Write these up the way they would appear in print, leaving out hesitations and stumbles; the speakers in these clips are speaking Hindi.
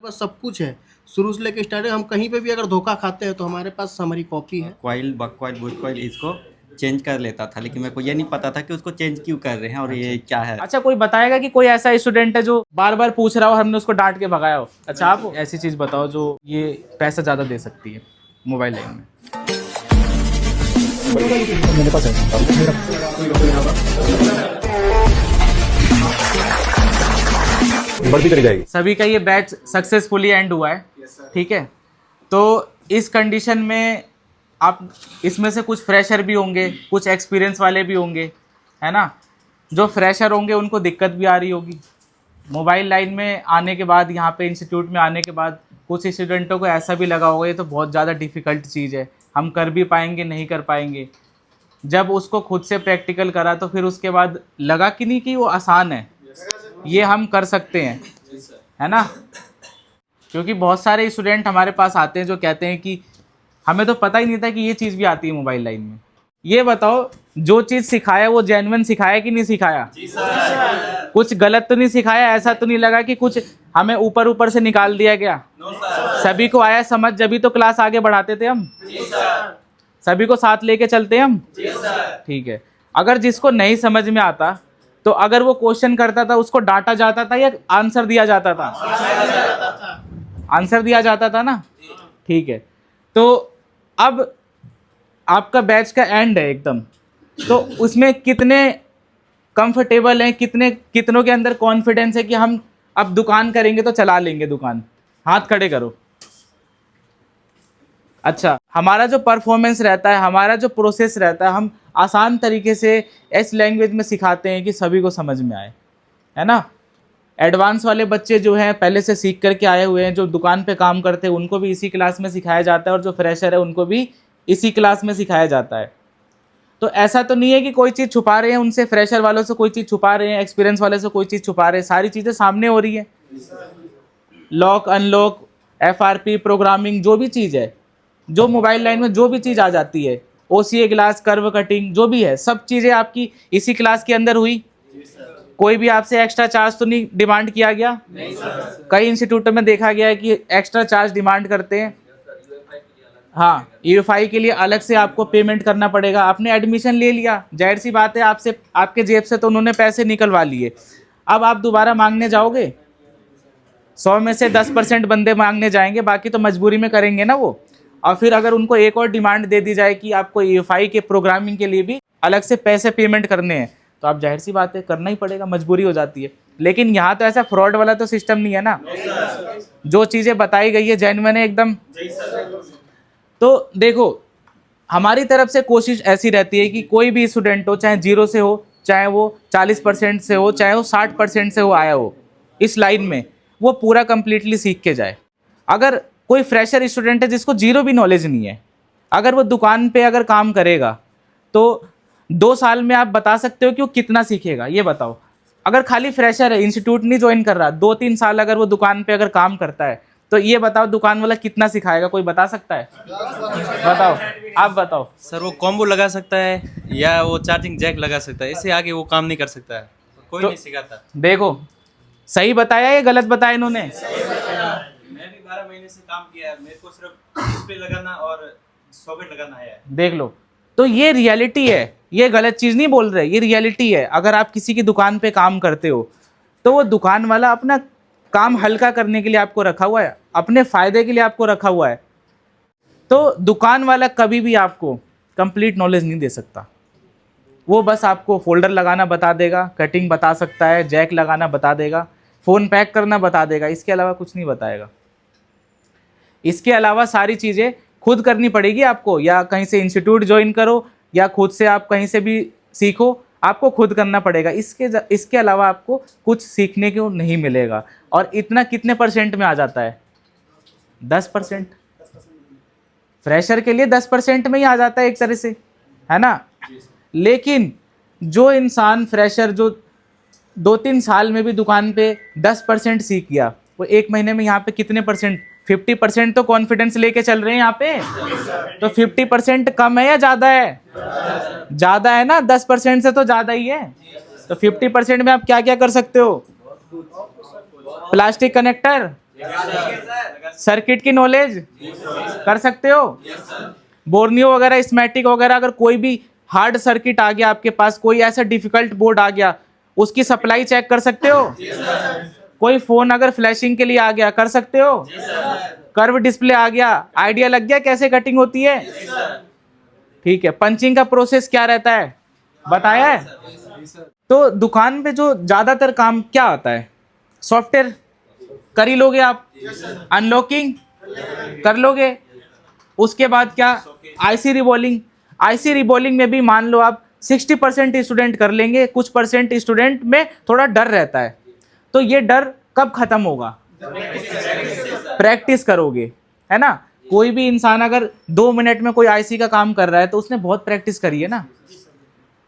बस सब कुछ है, शुरू से लेके स्टार्टिंग। हम कहीं पे भी अगर धोखा खाते हैं तो हमारे पास हमारी कॉपी है। कॉइल बक कॉइल बुट कॉइल इसको चेंज कर लेता था, लेकिन मेरे को ये नहीं पता था कि उसको चेंज क्यों कर रहे हैं और ये क्या है। अच्छा, कोई बताएगा कि कोई ऐसा स्टूडेंट है जो बार बार पूछ रहा हो, हमने उसको डांट के भगाया हो? अच्छा, आप ऐसी चीज बताओ जो ये पैसा ज्यादा दे सकती है मोबाइल लाइन में। बढ़ती चली जाएगी। सभी का ये बैच सक्सेसफुली एंड हुआ है, ठीक है। तो इस कंडीशन में आप इसमें से कुछ फ्रेशर भी होंगे, कुछ एक्सपीरियंस वाले भी होंगे, है ना। जो फ्रेशर होंगे उनको दिक्कत भी आ रही होगी मोबाइल लाइन में आने के बाद, यहाँ पे इंस्टीट्यूट में आने के बाद। कुछ स्टूडेंटों को ऐसा भी लगा होगा ये तो बहुत ज़्यादा डिफ़िकल्ट चीज़ है, हम कर भी पाएंगे नहीं कर पाएंगे। जब उसको खुद से प्रैक्टिकल करा तो फिर उसके बाद लगा कि नहीं कि वो आसान है, ये हम कर सकते हैं, है ना। क्योंकि बहुत सारे स्टूडेंट हमारे पास आते हैं जो कहते हैं कि हमें तो पता ही नहीं था कि ये चीज़ भी आती है मोबाइल लाइन में। ये बताओ, जो चीज़ सिखाया वो जेन्युइन सिखाया कि नहीं सिखाया? जी सर। कुछ गलत तो नहीं सिखाया? ऐसा तो नहीं लगा कि कुछ हमें ऊपर ऊपर से निकाल दिया गया? No sir. सभी को आया समझ, जभी तो क्लास आगे बढ़ाते थे हम। जी सर। सभी को साथ लेके चलते हम। जी सर। ठीक है। अगर जिसको नहीं समझ में आता तो अगर वो क्वेश्चन करता था उसको डांटा जाता था या आंसर दिया जाता था? आंसर दिया जाता था ना। ठीक है। तो अब आपका बैच का एंड है एकदम, तो उसमें कितने कंफर्टेबल हैं, कितनों के अंदर कॉन्फिडेंस है कि हम अब दुकान करेंगे तो चला लेंगे दुकान? हाथ खड़े करो। अच्छा, हमारा जो परफॉर्मेंस रहता है, हमारा जो प्रोसेस रहता है, हम आसान तरीके से इस लैंग्वेज में सिखाते हैं कि सभी को समझ में आए, है ना। एडवांस वाले बच्चे जो हैं पहले से सीख करके आए हुए हैं, जो दुकान पे काम करते हैं, उनको भी इसी क्लास में सिखाया जाता है, और जो फ्रेशर है उनको भी इसी क्लास में सिखाया जाता है। तो ऐसा तो नहीं है कि कोई चीज़ छुपा रहे हैं उनसे, फ्रेशर वालों से कोई चीज़ छुपा रहे हैं, एक्सपीरियंस वाले से कोई चीज़ छुपा रहे हैं। सारी चीज़ें सामने हो रही है। लॉक अनलॉक, FRP, प्रोग्रामिंग, जो भी चीज़ है, जो मोबाइल लाइन में जो भी चीज़ आ जाती है, OCA क्लास, कर्व कटिंग, जो भी है, सब चीज़ें आपकी इसी क्लास के अंदर हुई। कोई भी आपसे एक्स्ट्रा चार्ज तो नहीं डिमांड किया गया? नहीं सर। कई इंस्टीट्यूटों में देखा गया है कि एक्स्ट्रा चार्ज डिमांड करते हैं। हाँ, UFI के लिए अलग से आपको पेमेंट करना पड़ेगा। आपने एडमिशन ले लिया, जाहिर सी बात है आपसे, आपके जेब से तो उन्होंने पैसे निकलवा लिए। अब आप दोबारा मांगने जाओगे, 100 में से 10% बंदे मांगने जाएंगे, बाकी तो मजबूरी में करेंगे ना वो। और फिर अगर उनको एक और डिमांड दे दी जाए कि आपको UFI के प्रोग्रामिंग के लिए भी अलग से पैसे पेमेंट करने हैं, तो आप जाहिर सी बात है करना ही पड़ेगा, मजबूरी हो जाती है। लेकिन यहाँ तो ऐसा फ्रॉड वाला तो सिस्टम नहीं है ना। जो चीज़ें बताई गई है जेन्युइन है एकदम। तो देखो, हमारी तरफ से कोशिश ऐसी रहती है कि कोई भी स्टूडेंट हो, चाहे 0 से हो, चाहे वो 40% से हो, चाहे वो 60% से हो आया हो इस लाइन में, वो पूरा कंप्लीटली सीख के जाए। अगर कोई फ्रेशर स्टूडेंट है जिसको 0 भी नॉलेज नहीं है, अगर वो दुकान पे अगर काम करेगा तो 2 साल में आप बता सकते हो कि वो कितना सीखेगा? ये बताओ। अगर खाली फ्रेशर है, इंस्टीट्यूट नहीं ज्वाइन कर रहा, 2-3 साल अगर वो दुकान पे अगर काम करता है, तो ये बताओ दुकान वाला कितना सिखाएगा? कोई बता सकता है? बताओ, आप बताओ। सर, वो कॉम्बो लगा सकता है या वो चार्जिंग जैक लगा सकता है, इससे आगे वो काम नहीं कर सकता है, कोई नहीं सिखाता। देखो, सही बताया या गलत बताया इन्होंने? मैं भी 12 महीने से काम किया है, मेरे को सिर्फ डिस्प्ले लगाना और सॉकेट लगाना है। देख लो, तो ये रियलिटी है, ये गलत चीज़ नहीं बोल रहे, ये रियलिटी है। अगर आप किसी की दुकान पे काम करते हो तो वो दुकान वाला अपना काम हल्का करने के लिए आपको रखा हुआ है, अपने फ़ायदे के लिए आपको रखा हुआ है। तो दुकान वाला कभी भी आपको कंप्लीट नॉलेज नहीं दे सकता। वो बस आपको फोल्डर लगाना बता देगा, कटिंग बता सकता है, जैक लगाना बता देगा, फ़ोन पैक करना बता देगा, इसके अलावा कुछ नहीं बताएगा। इसके अलावा सारी चीज़ें खुद करनी पड़ेगी आपको, या कहीं से इंस्टीट्यूट ज्वाइन करो या खुद से आप कहीं से भी सीखो, आपको खुद करना पड़ेगा। इसके अलावा आपको कुछ सीखने को नहीं मिलेगा। और इतना कितने % में आ जाता है? 10%। फ्रेशर के लिए 10% में ही आ जाता है एक तरह से, है ना। लेकिन जो इंसान फ्रेशर जो 2-3 साल में भी दुकान पे 10% सीख गया, वो 1 महीने में यहाँ पे कितने %? 50% तो कॉन्फिडेंस लेके चल रहे हैं यहाँ पे। तो 50% कम है या ज़्यादा है? ज़्यादा है ना, 10% से तो ज़्यादा ही है। तो 50% में आप क्या क्या कर सकते हो? प्लास्टिक कनेक्टर, सर्किट की नॉलेज कर सकते हो? बोर्नियो वगैरह, स्मैटिक वगैरह, अगर कोई भी हार्ड सर्किट आ गया आपके पास, कोई ऐसा डिफिकल्ट बोर्ड आ गया, उसकी सप्लाई चेक कर सकते हो? कोई फोन अगर फ्लैशिंग के लिए आ गया, कर सकते हो? कर्व डिस्प्ले आ गया, आइडिया लग गया कैसे कटिंग होती है? ठीक है। पंचिंग का प्रोसेस क्या रहता है बताया है। तो दुकान पे जो ज्यादातर काम क्या आता है, सॉफ्टवेयर कर ही लोगे आप, अनलॉकिंग कर लोगे, उसके बाद क्या, आईसी रिबॉलिंग। आईसी रिबॉलिंग में भी मान लो आप 60% स्टूडेंट कर लेंगे, कुछ परसेंट स्टूडेंट में थोड़ा डर रहता है। तो ये डर कब खत्म होगा? प्रैक्टिस करोगे, है ना। कोई भी इंसान अगर 2 मिनट में कोई आईसी का काम कर रहा है तो उसने बहुत प्रैक्टिस करी है ना।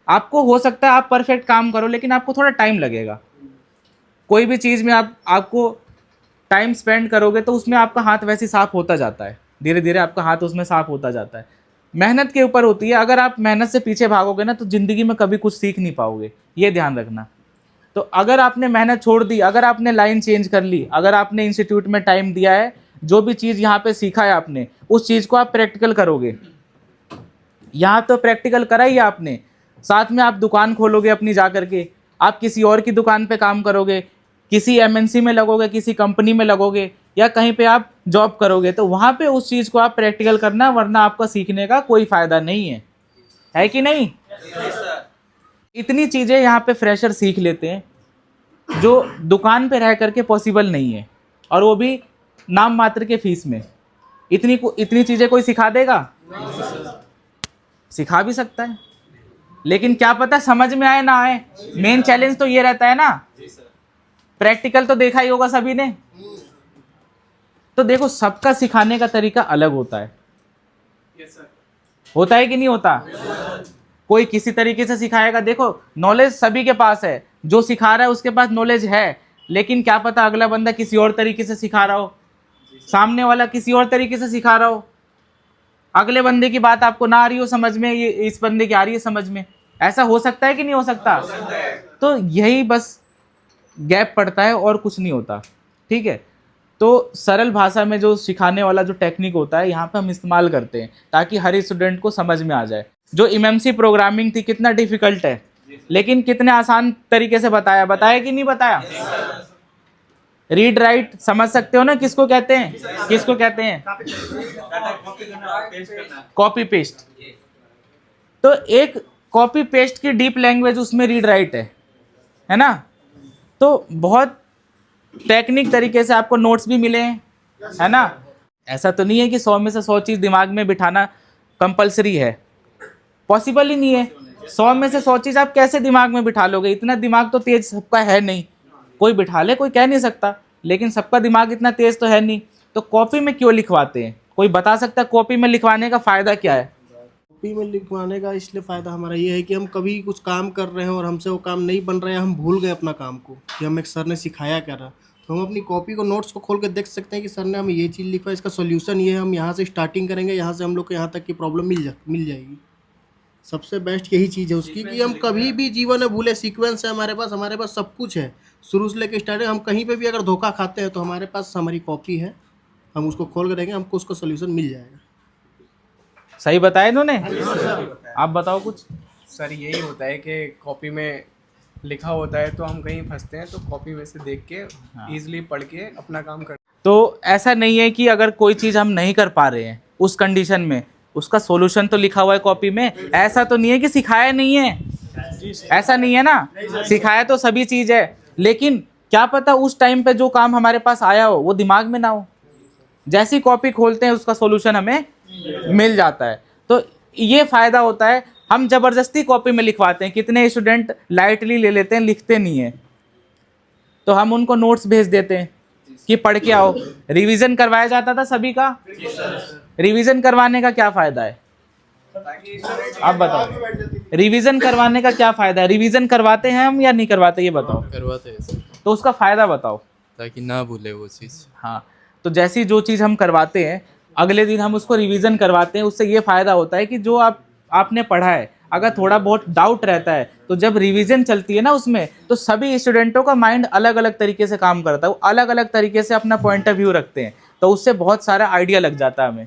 आपको हो सकता है आप परफेक्ट काम करो, लेकिन आपको थोड़ा टाइम लगेगा। कोई भी चीज़ में आपको टाइम स्पेंड करोगे तो उसमें आपका हाथ वैसे साफ होता जाता है, धीरे धीरे आपका हाथ उसमें साफ होता जाता है। मेहनत के ऊपर होती है। अगर आप मेहनत से पीछे भागोगे ना तो ज़िंदगी में कभी कुछ सीख नहीं पाओगे, ये ध्यान रखना। तो अगर आपने मेहनत छोड़ दी, अगर आपने लाइन चेंज कर ली, अगर आपने इंस्टीट्यूट में टाइम दिया है, जो भी चीज़ यहाँ पे सीखा है आपने, उस चीज़ को आप प्रैक्टिकल करोगे। यहाँ तो प्रैक्टिकल करा ही आपने, साथ में आप दुकान खोलोगे अपनी जा करके, आप किसी और की दुकान पे काम करोगे, किसी एमएनसी में लगोगे, किसी कंपनी में लगोगे, या कहीं पे आप जॉब करोगे, तो वहाँ पे उस चीज़ को आप प्रैक्टिकल करना, वरना आपका सीखने का कोई फ़ायदा नहीं है कि नहीं? इतनी चीज़ें यहाँ पे फ्रेशर सीख लेते हैं जो दुकान पे रह करके पॉसिबल नहीं है, और वो भी नाम मात्र के फीस में। इतनी चीज़ें कोई सिखा देगा? सिखा भी सकता है, लेकिन क्या पता समझ में आए ना आए। मेन चैलेंज तो ये रहता है ना। प्रैक्टिकल तो देखा ही होगा सभी ने। तो देखो, सबका सिखाने का तरीका अलग होता है। होता है कि नहीं होता? कोई किसी तरीके से सिखाएगा। देखो, नॉलेज सभी के पास है, जो सिखा रहा है उसके पास नॉलेज है, लेकिन क्या पता अगला बंदा किसी और तरीके से सिखा रहा हो, सामने वाला किसी और तरीके से सिखा रहा हो, अगले बंदे की बात आपको ना आ रही हो समझ में, ये इस बंदे की आ रही है समझ में। ऐसा हो सकता है कि नहीं हो सकता? तो यही बस गैप पड़ता है और कुछ नहीं होता। ठीक है। तो सरल भाषा में जो सिखाने वाला जो टेक्निक होता है, यहाँ पे हम इस्तेमाल करते हैं ताकि हर स्टूडेंट को समझ में आ जाए। जो एमएमसी प्रोग्रामिंग थी, कितना डिफिकल्ट है, लेकिन कितने आसान तरीके से बताया कि नहीं बताया? रीड राइट समझ सकते हो ना, किसको कहते हैं? किसको कहते हैं? Copy paste. तो एक कॉपी पेस्ट की डीप लैंग्वेज उसमें रीड राइट है ना। तो बहुत टेक्निक तरीके से आपको नोट्स भी मिले हैं, है ना। ऐसा तो नहीं है कि 100 में से 100 चीज़ दिमाग में बिठाना कंपलसरी है, पॉसिबल ही नहीं है। 100 में से 100 चीज़ आप कैसे दिमाग में बिठा लोगे? इतना दिमाग तो तेज सबका है नहीं। कोई बिठा ले, कोई कह नहीं सकता, लेकिन सबका दिमाग इतना तेज तो है नहीं। तो कॉपी में क्यों लिखवाते हैं? कोई बता सकता है कॉपी में लिखवाने का फ़ायदा क्या है? कॉपी में लिखवाने का इसलिए फ़ायदा हमारा ये है कि हम कभी कुछ काम कर रहे हैं और हमसे वो काम नहीं बन रहा है, हम भूल गए अपना काम को कि हम एक सर ने सिखाया क्या रहा, तो हम अपनी कॉपी को, नोट्स को खोल के देख सकते हैं कि सर ने हमें ये चीज़ लिखा, इसका सोल्यूशन ये है, हम यहाँ से स्टार्टिंग करेंगे, यहाँ से हम लोग को यहाँ तक की प्रॉब्लम मिल जाएगी। सबसे बेस्ट यही चीज़ है उसकी कि हम कभी भी जीवन में भूले, सीक्वेंस है हमारे पास सब कुछ है, शुरू से लेकर स्टार्टिंग। हम कहीं पे भी अगर धोखा खाते हैं तो हमारे पास हमारी कॉपी है, हम उसको खोल कर देंगे, हमको उसका सोल्यूशन मिल जाएगा। सही बताया इन्होंने? आप बताओ कुछ। सर यही होता है कि कॉपी में लिखा होता है तो हम कहीं फंसते हैं, तो कॉपी में से देख के इजीली पढ़ के अपना काम कर। तो ऐसा नहीं है कि अगर कोई चीज़ हम नहीं कर पा रहे हैं उस कंडीशन में, उसका सॉल्यूशन तो लिखा हुआ है कॉपी में। ऐसा तो नहीं है कि सिखाया नहीं है, ऐसा नहीं है ना। सिखाया तो सभी चीज़ है, लेकिन क्या पता उस टाइम पे जो काम हमारे पास आया हो वो दिमाग में ना हो। जैसी कॉपी खोलते हैं उसका सॉल्यूशन हमें मिल जाता है। तो ये फ़ायदा होता है। हम ज़बरदस्ती कॉपी में लिखवाते हैं, कितने स्टूडेंट लाइटली ले लेते हैं, लिखते नहीं हैं। तो हम उनको नोट्स भेज देते हैं कि पढ़ के आओ। रिवीजन करवाया जाता था सभी का। रिवीजन करवाने का क्या फ़ायदा है? आप बताओ, रिवीजन करवाने का क्या फ़ायदा है? रिवीजन करवाते हैं हम या नहीं करवाते, ये बताओ। करवाते हैं सर, तो उसका फ़ायदा बताओ, ताकि ना भूले वो चीज़। हाँ। तो जैसी जो चीज़ हम करवाते हैं, अगले दिन हम उसको रिवीजन करवाते हैं। उससे ये फ़ायदा होता है कि जो आपने पढ़ा है, अगर थोड़ा बहुत डाउट रहता है तो तो जब रिवीजन चलती है ना उसमें, तो सभी स्टूडेंटों का माइंड अलग अलग तरीके से काम करता है, वो अलग अलग तरीके से अपना पॉइंट ऑफ व्यू रखते हैं, तो उससे बहुत सारा आइडिया लग जाता है हमें,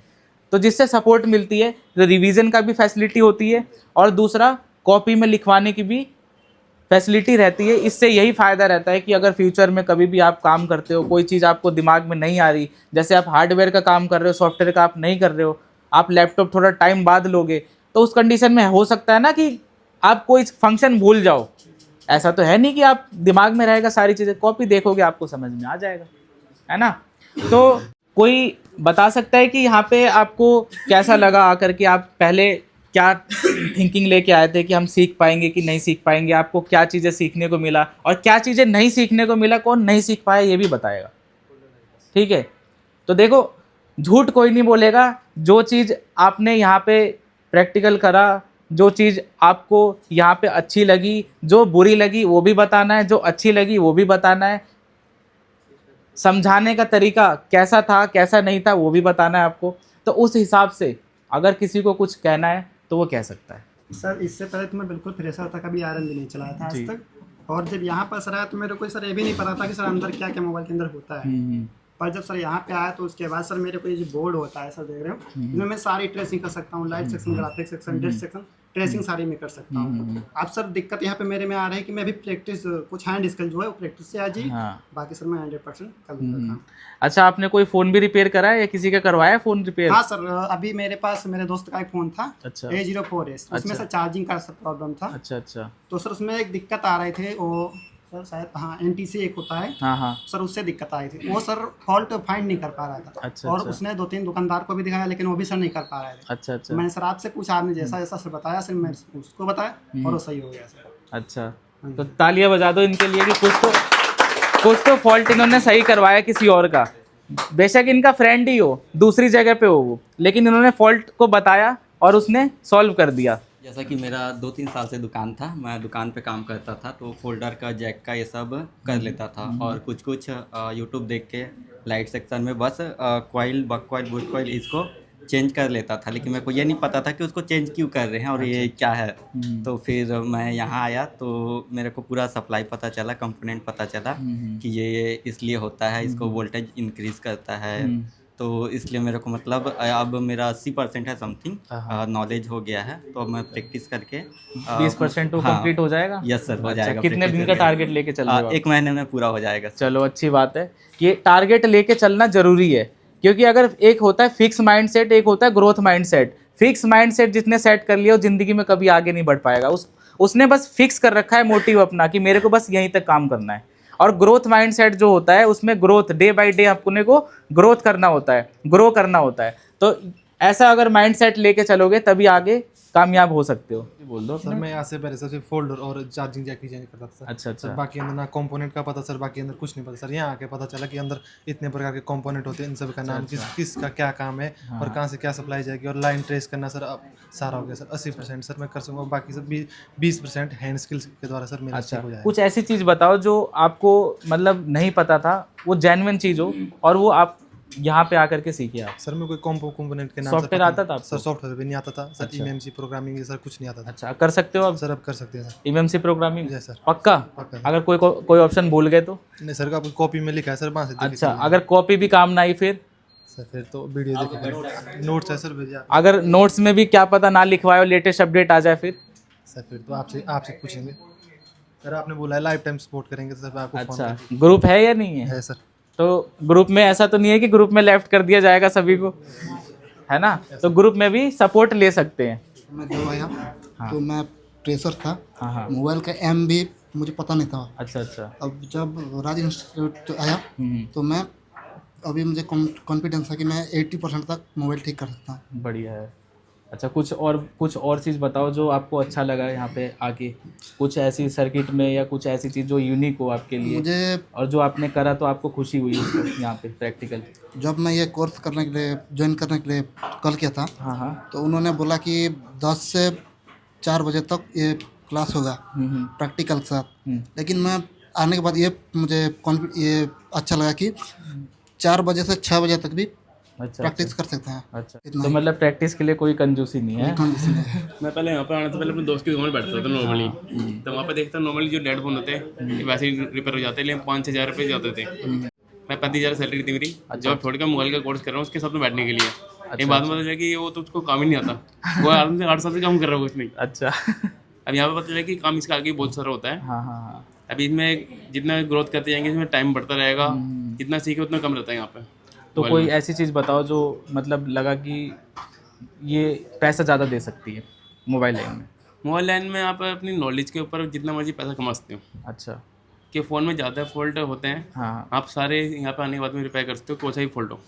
तो जिससे सपोर्ट मिलती है, तो रिवीजन का भी फैसिलिटी होती है और दूसरा कॉपी में लिखवाने की भी फैसिलिटी रहती है। इससे यही फ़ायदा रहता है कि अगर फ्यूचर में कभी भी आप काम करते हो, कोई चीज़ आपको दिमाग में नहीं आ रही, जैसे आप हार्डवेयर का काम कर रहे हो, सॉफ्टवेयर का आप नहीं कर रहे हो, आप लैपटॉप थोड़ा टाइम बाद लोगे, तो उस कंडीशन में हो सकता है ना कि आप कोई फंक्शन भूल जाओ। ऐसा तो है नहीं कि आप दिमाग में रहेगा सारी चीज़ें, कॉपी देखोगे आपको समझ में आ जाएगा, है ना। तो कोई बता सकता है कि यहाँ पे आपको कैसा लगा आकर के, आप पहले क्या थिंकिंग लेके आए थे कि हम सीख पाएंगे कि नहीं सीख पाएंगे, आपको क्या चीज़ें सीखने को मिला और क्या चीज़ें नहीं सीखने को मिला, कौन नहीं सीख पाया ये भी बताएगा, ठीक है। तो देखो, झूठ कोई नहीं बोलेगा, जो चीज़ आपने यहाँ पे प्रैक्टिकल करा, जो चीज़ आपको यहाँ पे अच्छी लगी, जो बुरी लगी वो भी बताना है, जो अच्छी लगी वो भी बताना है, समझाने का तरीका कैसा था कैसा नहीं था वो भी बताना है आपको। तो उस हिसाब से अगर किसी को कुछ कहना है तो वो कह सकता है। सर इससे पहले तो मैं बिल्कुल फ्रेशर था, कभी आयरन भी नहीं चलाया था आज तक, और जब यहाँ पर सर आया तो मेरे को सर ये भी नहीं पता था कि सर अंदर क्या क्या मोबाइल के अंदर होता है। पर जब सर यहाँ पे आया तो उसके बाद सर मेरे को ये जो बोर्ड होता है सर देख रहे हो, इसमें मैं सारी ट्रेसिंग कर सकता हूँ, light section, graphic section, date section, tracing सारी में कर सकता हूँ। अब सर दिक्कत यहाँ पे मेरे में आ रही है कि मैं अभी प्रैक्टिस कुछ हैंड स्किल जो है वो प्रैक्टिस से आ जी, बाकी सर मैं 100% कर लूँगा। अच्छा, आपने कोई फ़ोन भी रिपेयर करा है या किसी का करवाया फ़ोन रिपेयर? हाँ सर, अभी मेरे पास मेरे दोस्त का एक फ़ोन था, अच्छा, A04s, उसमें सर चार्जिंग का सर प्रॉब्लम था। अच्छा अच्छा, तो सर उसमें एक दिक्कत आ रही थी, वो सर शायद हाँ NTC एक होता है, हाँ हाँ, सर उससे दिक्कत आई थी, वो सर फॉल्ट फाइंड नहीं कर पा रहा था। अच्छा, और अच्छा। उसने 2-3 दुकानदार को भी दिखाया लेकिन वो भी सर नहीं कर पा रहे थे। अच्छा तो अच्छा, मैंने सर आपसे पूछा, आपने जैसा जैसा सर बताया सर मैं उसको बताया और वो सही हो गया सर। अच्छा, तो तालियां बजा दो इनके लिए कि कुछ तो फॉल्ट इन्होंने सही करवाया किसी और का, बेशक इनका फ्रेंड ही हो, दूसरी जगह पे हो वो, लेकिन इन्होंने फॉल्ट को बताया और उसने सॉल्व कर दिया। जैसा कि मेरा 2-3 साल से दुकान था, मैं दुकान पे काम करता था, तो फोल्डर का, जैक का ये सब कर लेता था, और कुछ यूट्यूब देख के लाइट सेक्शन में बस कॉइल, बक कॉइल, बुश कॉइल इसको चेंज कर लेता था, लेकिन मेरे को ये नहीं पता था कि उसको चेंज क्यों कर रहे हैं और ये क्या है। तो फिर मैं यहाँ आया तो मेरे को पूरा सप्लाई पता चला, कंपोनेंट पता चला कि ये इसलिए होता है, इसको वोल्टेज इंक्रीज़ करता है, तो इसलिए मेरे को मतलब अब मेरा 80% है समथिंग नॉलेज हो गया है, तो अब मैं प्रैक्टिस करके 20% तो कंप्लीट हो जाएगा। यस सर, हो जाएगा। कितने दिन का टारगेट लेके चल रहे हो आप? 1 महीने में पूरा हो जाएगा। चलो अच्छी बात है, ये टारगेट लेके चलना जरूरी है, क्योंकि अगर एक होता है फिक्स माइंडसेट, एक होता है ग्रोथ माइंडसेट। फिक्स माइंडसेट जिसने सेट कर लिया वो जिंदगी में कभी आगे नहीं बढ़ पाएगा। उसने बस फिक्स कर रखा है मोटिव अपना कि मेरे को बस यहीं तक काम करना है। और ग्रोथ माइंडसेट जो होता है उसमें ग्रोथ, डे बाय डे अपने को ग्रोथ करना होता है, ग्रो करना होता है। तो ऐसा अगर माइंडसेट लेके चलोगे तभी आगे कामयाब हो सकते हो। बोल दो सर। मैं यहाँ से पहले सबसे फोल्डर और चार्जिंग जैक की चेंज करता था। अच्छा अच्छा, सर बाकी अंदर ना कंपोनेंट का पता, सर बाकी अंदर कुछ नहीं पता। सर यहाँ आके पता चला कि अंदर इतने प्रकार के कंपोनेंट होते हैं, इन सब का नाम किसका क्या काम है और कहाँ से क्या सप्लाई जाएगी, और लाइन ट्रेस करना सर अब सारा हो गया सर। 80% सर मैं कर सकूँगा, बाकी सर 20% हैंड स्किल्स के द्वारा सर मेरा अच्छा। हो जाएगा। कुछ ऐसी चीज़ बताओ जो आपको मतलब नहीं पता था, वो जेन्युइन चीज़ हो और वो आप यहाँ पे आकर के सीखे आप। सर मैं कोई कंपोनेंट के नाम सॉफ्टवेयर आता था आपको? सर सॉफ्टवेयर भी नहीं आता था सर। EMMC प्रोग्रामिंग सर कुछ नहीं आता था। अच्छा, कर सकते हो अब? सर अब कर सकते हैं सर। EMMC प्रोग्रामिंग जी सर। पक्का? पक्का। अगर कोई ऑप्शन भूल गए तो? नहीं सर, आपको कॉपी में लिखा है सर, वहाँ से देख अच्छा, लीजिए। अगर कॉपी भी काम ना आई फिर? सर फिर तो वीडियो देखिए, नोट्स है सर भेजिए। अगर नोट्स में भी क्या पता ना लिखवाए और लेटेस्ट अपडेट आ जाए फिर? सर फिर तो आपसे पूछेंगे सर। आपने बोला है लाइफ टाइम सपोर्ट करेंगे सर, आपको फोन अच्छा, ग्रुप है या नहीं है? है सर। तो ग्रुप में ऐसा तो नहीं है कि ग्रुप में लेफ्ट कर दिया जाएगा सभी को, है ना? तो ग्रुप में भी सपोर्ट ले सकते हैं। मैं जब आया तो मैं प्रेशर था, हाँ। मोबाइल का M भी मुझे पता नहीं था। अच्छा अच्छा। अब जब राज इंस्टीट्यूट आया तो मैं अभी मुझे कॉन्फिडेंस है कि मैं 80% तक मोबाइल ठीक कर सकता हूँ। बढ़िया है। अच्छा, कुछ और चीज़ बताओ जो आपको अच्छा लगा यहाँ पे आके, कुछ ऐसी सर्किट में या कुछ ऐसी चीज़ जो यूनिक हो आपके लिए मुझे, और जो आपने करा तो आपको खुशी हुई उसको यहाँ पे प्रैक्टिकल। जब मैं ये कोर्स करने के लिए ज्वाइन करने के लिए कॉल किया था, हाँ, तो उन्होंने बोला कि 10 से 4 बजे तक ये क्लास होगा प्रैक्टिकल के साथ। लेकिन मैं आने के बाद ये मुझे ये अच्छा लगा कि 4 बजे से 6 बजे तक भी अच्छा प्रैक्टिस कर सकते हैं। अच्छा, इतना तो ही। मतलब प्रैक्टिस के लिए कोई कंजूसी नहीं है। कंडीशन है। मैं पहले यहाँ पर आने से पहले अपने दोस्त की दुकान में बैठता था नॉर्मली, तो वहाँ पे देखता नॉर्मली जो हेडफोन होते हैं ये वैसे ही रिपेयर हो जाते हैं, लेकिन 5-6 हज़ार रुपये जाते थे। मैं 35,000 सैलरी थी मेरी, जब छोड़ के मोबाइल का कोर्स कर रहा हूँ उसके साथ में बैठने के लिए। एक बाद में पता चला कि वो तो उसको काम ही नहीं आता, वो आराम से 8 साल से काम कर रहा है कुछ नहीं। अच्छा अब यहाँ पे पता चला कि काम इसका आगे बहुत सारा होता है। हाँ हाँ हाँ। अभी इसमें जितना ग्रोथ करते जाएंगे इसमें टाइम बढ़ता रहेगा, जितना सीखे उतना कम रहता है यहाँ पे। तो कोई ऐसी चीज़ बताओ जो मतलब लगा कि ये पैसा ज़्यादा दे सकती है मोबाइल लाइन में। मोबाइल लाइन में आप अपनी नॉलेज के ऊपर जितना मर्जी पैसा कमा सकते हो। अच्छा, कि फ़ोन में ज़्यादा फॉल्ट होते हैं, हाँ। आप सारे यहाँ पे आने के बाद में रिपेयर कर सकते हो, कोई सा ही फॉल्ट हो।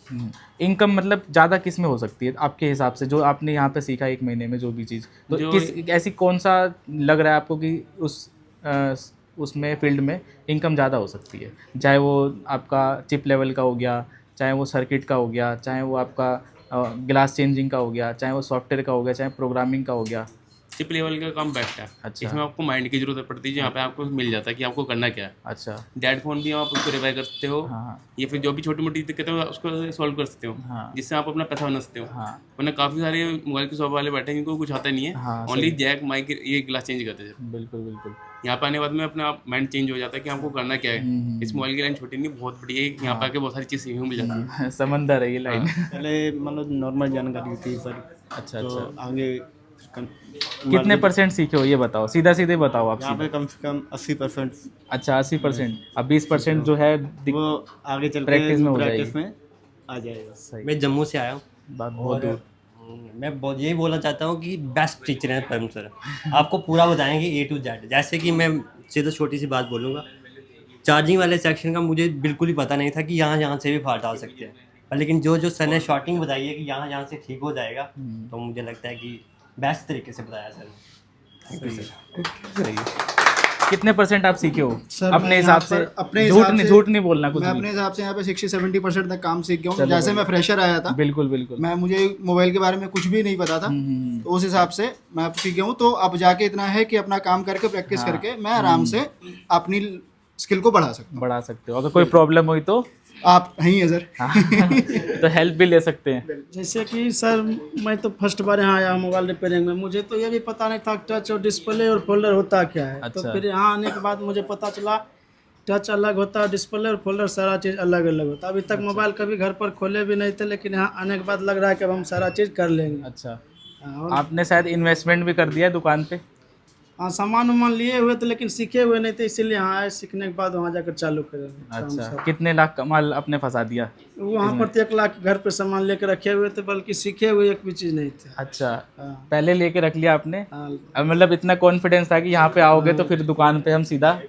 इनकम मतलब ज़्यादा किस में हो सकती है आपके हिसाब से, जो आपने यहाँ पे सीखा 1 महीने में जो भी चीज़, तो जो किस ऐसी कौन सा लग रहा है आपको कि उसमें फील्ड में इनकम ज़्यादा हो सकती है? चाहे वो आपका चिप लेवल का हो गया, चाहे वो सर्किट का हो गया, चाहे वो आपका ग्लास चेंजिंग का हो गया, चाहे वो सॉफ्टवेयर का हो गया, चाहे प्रोग्रामिंग का हो गया। चिप लेवल का काम बेस्ट है। अच्छा। इसमें आपको माइंड की जरूरत पड़ती है, जहाँ पे आपको मिल जाता है कि आपको करना क्या है। अच्छा, डेड फोन भी आप उसको रिपेयर कर सकते हो, हाँ या फिर जो भी छोटी मोटी दिक्कतें हो उसको सॉल्व कर सकते हो, हाँ जिससे आप अपना पैसा बना सकते हो। हाँ वरना काफ़ी सारे मोबाइल की शॉप वाले बैठे हैं जिनको कुछ आता नहीं है, हाँ, ओनली जैक माइक ये ग्लास चेंज करते हैं। बिल्कुल बिल्कुल। यहाँ पे आने के बाद में अपना माइंड चेंज हो जाता है कि हमको करना क्या है। इस मोबाइल की लाइन छोटी नहीं, बहुत बड़ी है, यहाँ पे आके बहुत सारी चीज़ सीखने को मिल जाती है। समंदर है ये लाइन। पहले मतलब नॉर्मल जानकारी थी सर, अच्छा तो अच्छा। आगे कितने परसेंट सीखे हो ये बताओ, सीधा सीधे बताओ आप। यहाँ पे कम से कम 80%। अच्छा 80%, अब 20% जो है वो आगे चल के प्रैक्टिस में हो प्रैक्टिस जाएगी। में आ जाएगा। सही, मैं जम्मू से आया हूँ बात बहुत दूर। मैं बहुत यही बोलना चाहता हूँ कि बेस्ट टीचर हैं परम सर, आपको पूरा बताएंगे A to Z। जैसे कि मैं सीधा छोटी सी बात बोलूँगा, चार्जिंग वाले सेक्शन का मुझे बिल्कुल ही पता नहीं था कि यहाँ से भी फाल्ट आ सकते हैं, लेकिन जो सर ने शॉर्टिंग बताई है कि यहाँ से ठीक हो जाएगा, तो मुझे लगता है कि बेस्ट तरीके से बताया सर ने। Thank you sir. सही। कितने % आप सीखे हो सर, अपने मैं हिसाब यहाँ से? पर अपने हिसाब से- झूठ नहीं बोलना कुछ मैं भी। अपने हिसाब से यहाँ पे 60-70% तक काम सीख गया हूँ। चलो जैसे बढ़िया। मैं फ्रेशर आया था, बिल्कुल बिल्कुल। मुझे मोबाइल के बारे में कुछ भी नहीं पता था, तो उस हिसाब से मैं अब सीख गया हूँ। तो अब जाके इतना है कि अपना काम करके प्रैक्टिस करके मैं आराम से अपनी स्किल को बढ़ा सकता हूँ। बढ़ा सकते हो, अगर कोई प्रॉब्लम हुई तो आप यहीं है सर। तो हेल्प भी ले सकते हैं। जैसे कि सर मैं तो फर्स्ट बार यहाँ आया मोबाइल रिपेयरिंग में, मुझे तो ये भी पता नहीं था टच और डिस्प्ले और फोल्डर होता क्या है। अच्छा। तो फिर यहाँ आने के बाद मुझे पता चला टच अलग होता है, डिस्प्ले और फोल्डर सारा चीज़ अलग अलग होता है। अभी तक मोबाइल कभी घर पर खोले भी नहीं थे, लेकिन यहाँ आने के बाद लग रहा है कि अब हम सारा चीज़ कर लेंगे। अच्छा, और आपने शायद इन्वेस्टमेंट भी कर दिया दुकान पे? हाँ, सामान वामान लिए हुए थे लेकिन सीखे हुए नहीं थे, इसीलिए यहाँ आए, सीखने के बाद वहाँ जाकर चालू करें। अच्छा, कितने लाख का माल आपने फंसा दिया? वहाँ पर तो 1 लाख घर पे सामान लेकर रखे हुए थे, बल्कि सीखे हुए एक भी चीज़ नहीं थे। अच्छा, हाँ। पहले लेके रख लिया आपने? हाँ। अब मतलब इतना कॉन्फिडेंस था कि यहाँ पे आओगे तो फिर दुकान पे हम सीधा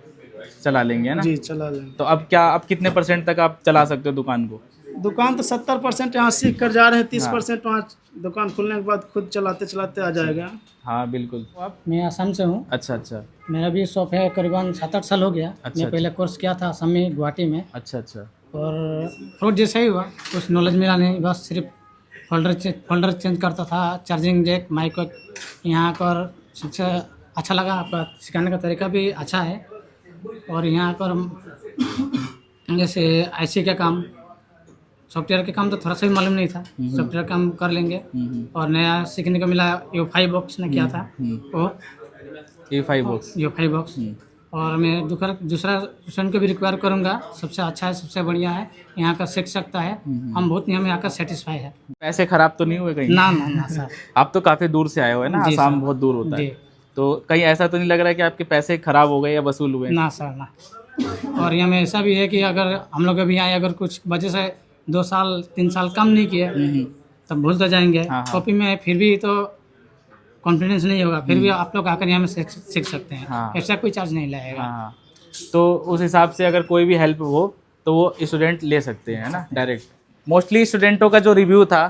चला लेंगे, है ना? जी चला लेंगे। तो अब क्या, अब कितने % तक आप चला सकते हो दुकान को? दुकान तो 70% यहाँ सीख कर जा रहे हैं, 30% वहाँ दुकान खुलने के बाद खुद चलाते चलाते आ जाएगा। हाँ बिल्कुल। मैं असम से हूँ। अच्छा अच्छा। मेरा भी शॉप है, करीबन 7-8 साल हो गया। अच्छा, मैं पहले कोर्स किया था असम में, गुवाहाटी में। अच्छा अच्छा। और फ्रॉड जैसा ही हुआ, कुछ नॉलेज मिला नहीं, बस सिर्फ फोल्डर चेंज करता था, चार्जिंग जैक माइक यहाँ पर सबसे अच्छा लगा। आपका सिखाने का तरीका भी अच्छा है। और यहाँ पर जैसे IC का काम, सॉफ्टवेयर के काम तो थोड़ा सा भी मालूम नहीं था, सॉफ्टवेयर काम कर लेंगे। और नया सीखने को मिला, U5 बॉक्स ने किया था वो, U5 बॉक्स। U5 box. और मैं दूसरा स्टूडेंट को भी रिक्वायर करूँगा, सबसे अच्छा है, सबसे बढ़िया है, यहाँ का सीख सकता है। हम बहुत यहाँ का सेटिस्फाई है। पैसे खराब तो नहीं हुए कहीं? ना ना ना सर। आप तो काफ़ी दूर से आए हो, है ना? जी आसाम सर। बहुत दूर होता है, जी। तो कहीं ऐसा तो नहीं लग रहा है कि आपके पैसे खराब हो गए या वसूल हुए? ना सर ना। और यहाँ में ऐसा भी है कि अगर हम लोग अभी आए, अगर कुछ वजह से 2 साल 3 साल कम नहीं किए तब भूल तो जाएंगे। हाँ। कॉपी में फिर भी तो कॉन्फिडेंस नहीं होगा, फिर भी आप लोग आकर यहाँ में सीख सकते हैं। हाँ। ऐसा कोई चार्ज नहीं लगेगा। हाँ, तो उस हिसाब से अगर कोई भी हेल्प हो तो वो स्टूडेंट ले सकते हैं, है ना? डायरेक्ट मोस्टली स्टूडेंटों का जो रिव्यू था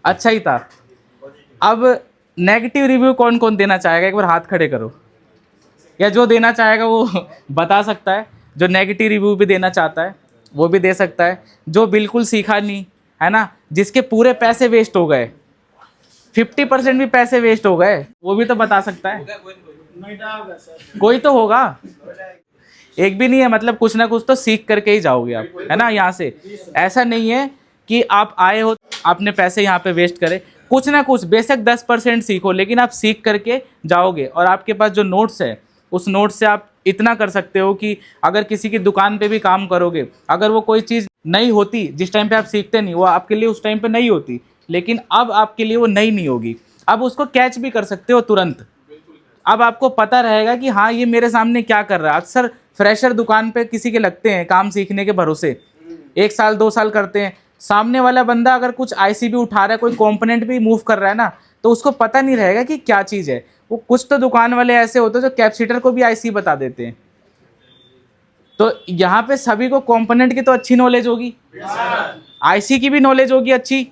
अच्छा ही था। अब नेगेटिव रिव्यू कौन कौन देना चाहेगा? एक बार हाथ खड़े करो, या जो देना चाहेगा वो बता सकता है। जो नेगेटिव रिव्यू भी देना चाहता है वो भी दे सकता है। जो बिल्कुल सीखा नहीं है ना, जिसके पूरे पैसे वेस्ट हो गए, 50% भी पैसे वेस्ट हो गए, वो भी तो बता सकता है। कोई तो होगा, एक भी नहीं है। मतलब कुछ ना कुछ तो सीख करके ही जाओगे आप, है ना? यहाँ से ऐसा नहीं है कि आप आए हो, आपने पैसे यहाँ पे वेस्ट करे, कुछ ना कुछ बेशक 10% सीखो, लेकिन आप सीख करके जाओगे। और आपके पास जो नोट्स है, उस नोट्स से आप इतना कर सकते हो कि अगर किसी की दुकान पे भी काम करोगे, अगर वो कोई चीज़ नहीं होती जिस टाइम पे आप सीखते नहीं, वो आपके लिए उस टाइम पे नहीं होती, लेकिन अब आपके लिए वो नई नहीं होगी। अब उसको कैच भी कर सकते हो तुरंत। अब आपको पता रहेगा कि हाँ ये मेरे सामने क्या कर रहा है। अक्सर फ्रेशर दुकान पे किसी के लगते हैं काम सीखने के भरोसे, 1 साल 2 साल करते हैं। सामने वाला बंदा अगर कुछ आईसी भी उठा रहा है, कोई कंपोनेंट भी मूव कर रहा है ना, तो उसको पता नहीं रहेगा कि क्या चीज़ है। वो कुछ तो दुकान वाले ऐसे होते हैं जो कैपेसिटर को भी आईसी बता देते हैं। तो यहाँ पे सभी को कंपोनेंट की तो अच्छी नॉलेज होगी, आईसी की भी नॉलेज होगी अच्छी।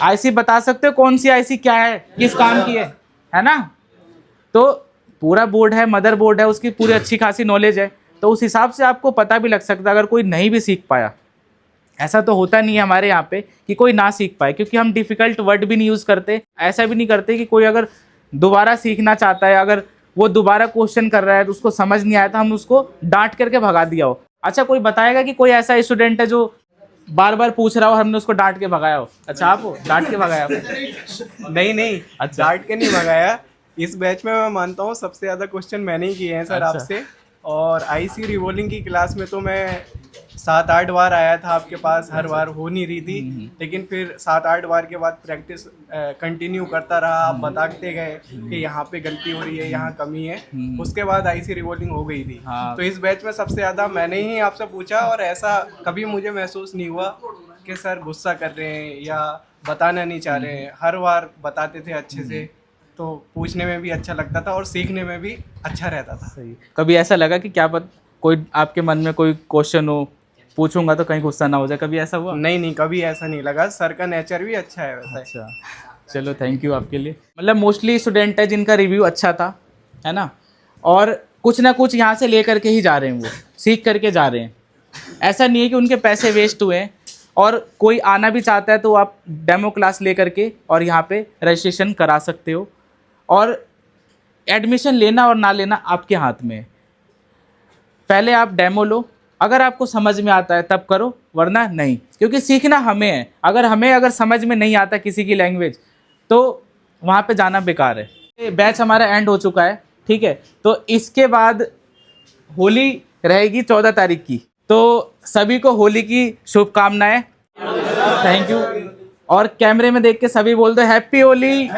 आईसी बता सकते हो कौन सी आईसी क्या है, किस काम की है ना। तो पूरा बोर्ड है, मदर बोर्ड है, उसकी पूरी अच्छी खासी नॉलेज है, तो उस हिसाब से आपको पता भी लग सकता है अगर कोई नहीं भी सीख पाया। ऐसा तो होता नहीं है हमारे यहाँ पे कि कोई ना सीख पाए, क्योंकि हम डिफ़िकल्ट वर्ड भी नहीं यूज़ करते। ऐसा भी नहीं करते कि कोई अगर दोबारा सीखना चाहता है, अगर वो दोबारा क्वेश्चन कर रहा है तो उसको समझ नहीं आया, तो हम उसको डांट करके भगा दिया हो। अच्छा, कोई बताएगा कि कोई ऐसा स्टूडेंट है जो बार बार पूछ रहा हो, हमने उसको डांट के भगाया हो? अच्छा, आप हो डांट के भगाया हो? नहीं, अच्छा, डांट के नहीं भगाया। इस बैच में मैं मानता हूँ सबसे ज़्यादा क्वेश्चन मैंने ही किए हैं सर आपसे। और आईसी रिवॉल्विंग की क्लास में तो मैं 7-8 बार आया था आपके पास, हर बार हो नहीं रही थी, लेकिन फिर 7-8 बार के बाद प्रैक्टिस कंटिन्यू करता रहा। आप बताते गए कि यहाँ पे गलती हो रही है, यहाँ कमी है, उसके बाद आईसी रिवॉल्विंग हो गई थी। तो इस बैच में सबसे ज़्यादा मैंने ही आपसे पूछा, और ऐसा कभी मुझे महसूस नहीं हुआ कि सर गुस्सा कर रहे हैं या बताना नहीं चाह रहे हैं। हर बार बताते थे अच्छे से, तो पूछने में भी अच्छा लगता था और सीखने में भी अच्छा रहता था। सही। कभी ऐसा लगा कि क्या पता कोई आपके मन में कोई क्वेश्चन हो, पूछूंगा तो कहीं गुस्सा ना हो जाए, कभी ऐसा हुआ? नहीं, कभी ऐसा नहीं लगा। सर का नेचर भी अच्छा है वैसा। अच्छा, चलो थैंक यू आपके लिए। मतलब मोस्टली स्टूडेंट है जिनका रिव्यू अच्छा था, है ना, और कुछ ना कुछ यहाँ से ले करके ही जा रहे हैं, वो सीख करके जा रहे हैं। ऐसा नहीं है कि उनके पैसे वेस्ट हुए हैं। और कोई आना भी चाहता है तो आप डेमो क्लास ले करके और यहाँ पे रजिस्ट्रेशन करा सकते हो, और एडमिशन लेना और ना लेना आपके हाथ में है। पहले आप डेमो लो, अगर आपको समझ में आता है तब करो, वरना नहीं, क्योंकि सीखना हमें है। अगर समझ में नहीं आता किसी की लैंग्वेज, तो वहाँ पे जाना बेकार है। ये बैच हमारा एंड हो चुका है, ठीक है। तो इसके बाद होली रहेगी 14 तारीख की, तो सभी को होली की शुभकामनाएं। Thank you. और कैमरे में देख के सभी बोल दो हैप्पी होली।